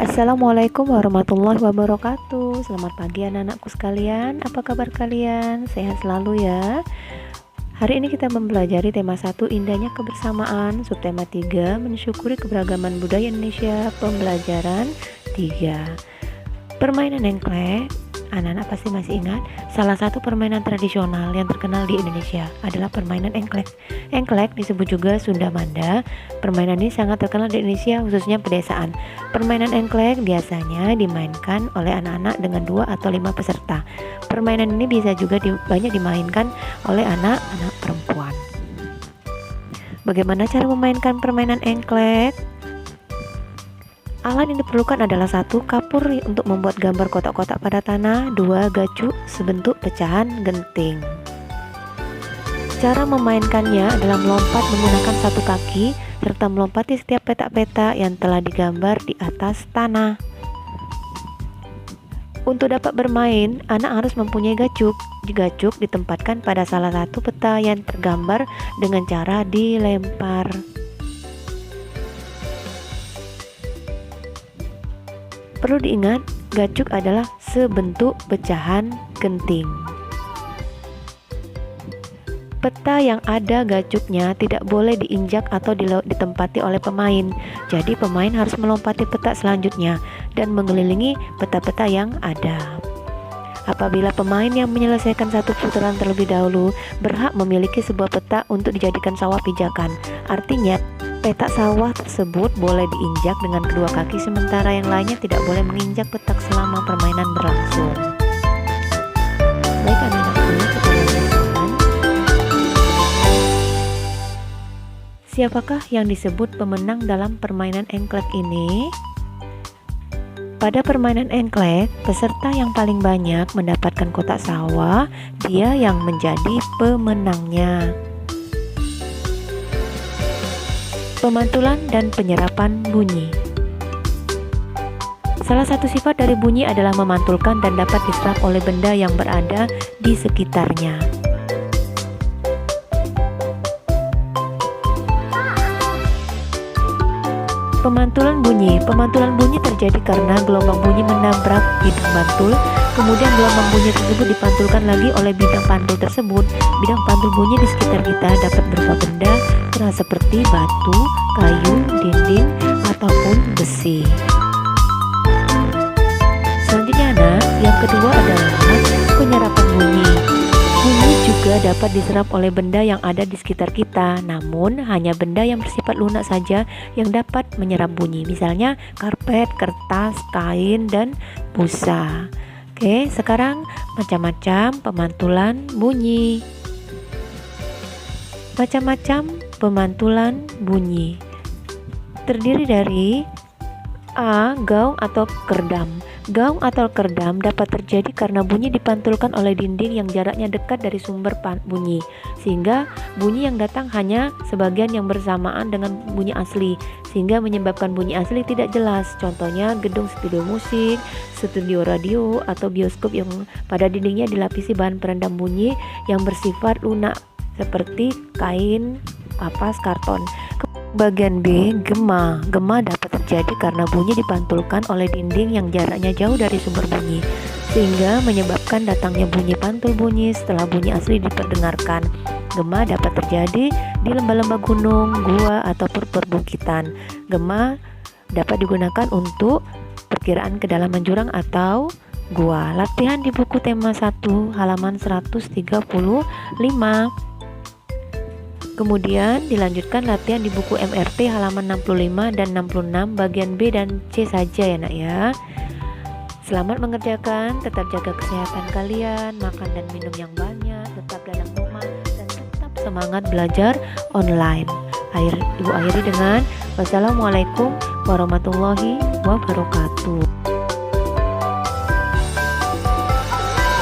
Assalamualaikum warahmatullahi wabarakatuh. Selamat pagi anak-anakku sekalian. Apa kabar kalian? Sehat selalu ya. Hari ini kita mempelajari tema 1, indahnya kebersamaan. Subtema 3, mensyukuri keberagaman budaya Indonesia. Pembelajaran 3, permainan engklek. Anak-anak pasti masih ingat, salah satu permainan tradisional yang terkenal di Indonesia adalah permainan engklek. Engklek disebut juga Sunda Manda. Permainan ini sangat terkenal di Indonesia, khususnya pedesaan. Permainan engklek biasanya dimainkan oleh anak-anak dengan 2 atau 5 peserta. Permainan ini bisa juga banyak dimainkan oleh anak-anak perempuan. Bagaimana cara memainkan permainan engklek? Alat yang diperlukan adalah 1 kapur untuk membuat gambar kotak-kotak pada tanah, 2 gacuk sebentuk pecahan genting. Cara memainkannya adalah melompat menggunakan 1 kaki serta melompati setiap petak-petak yang telah digambar di atas tanah. Untuk dapat bermain, anak harus mempunyai gacuk. Gacuk ditempatkan pada salah satu peta yang tergambar dengan cara dilempar. Perlu diingat, gacuk adalah sebentuk pecahan genting. Peta yang ada gacuknya tidak boleh diinjak atau ditempati oleh pemain. Jadi pemain harus melompati peta selanjutnya dan mengelilingi peta-peta yang ada. Apabila pemain yang menyelesaikan 1 putaran terlebih dahulu berhak memiliki sebuah peta untuk dijadikan sawah pijakan. Artinya, petak sawah tersebut boleh diinjak dengan kedua kaki, sementara yang lainnya tidak boleh menginjak petak selama permainan berlangsung. Baik anak-anakku, kita lanjutkan. Siapakah yang disebut pemenang dalam permainan engklek ini? Pada permainan engklek, peserta yang paling banyak mendapatkan kotak sawah, dia yang menjadi pemenangnya. Pemantulan dan penyerapan bunyi. Salah satu sifat dari bunyi adalah memantulkan dan dapat diserap oleh benda yang berada di sekitarnya. Pemantulan bunyi terjadi karena gelombang bunyi menabrak bidang pantul, kemudian gelombang bunyi tersebut dipantulkan lagi oleh bidang pantul tersebut. Bidang pantul bunyi di sekitar kita dapat berupa benda keras seperti batu, kayu, dinding, ataupun besi. Selanjutnya yang kedua adalah penyerapan bunyi. Bunyi juga dapat diserap oleh benda yang ada di sekitar kita, namun hanya benda yang bersifat lunak saja yang dapat menyerap bunyi, misalnya karpet, kertas, kain, dan busa. Oke, sekarang macam-macam pemantulan bunyi. Macam-macam pemantulan bunyi terdiri dari A. Gaung atau kerdam. Gaung atau kerdam dapat terjadi karena bunyi dipantulkan oleh dinding yang jaraknya dekat dari sumber bunyi, sehingga bunyi yang datang hanya sebagian yang bersamaan dengan bunyi asli, sehingga menyebabkan bunyi asli tidak jelas. Contohnya gedung studio musik, studio radio, atau bioskop yang pada dindingnya dilapisi bahan peredam bunyi yang bersifat lunak seperti kain, kapas, karton. Bagian B, gema. Gema dapat terjadi karena bunyi dipantulkan oleh dinding yang jaraknya jauh dari sumber bunyi, sehingga menyebabkan datangnya bunyi pantul bunyi setelah bunyi asli diperdengarkan. Gema dapat terjadi di lembah-lembah gunung, gua, atau perbukitan. Gema dapat digunakan untuk perkiraan kedalaman jurang atau gua. Latihan di buku tema 1 halaman 135. Kemudian dilanjutkan latihan di buku MRT halaman 65 dan 66 bagian B dan C saja ya nak ya. Selamat mengerjakan, tetap jaga kesehatan kalian, makan dan minum yang banyak, tetap dalam rumah, dan tetap semangat belajar online. Ibu akhiri dengan wassalamualaikum warahmatullahi wabarakatuh.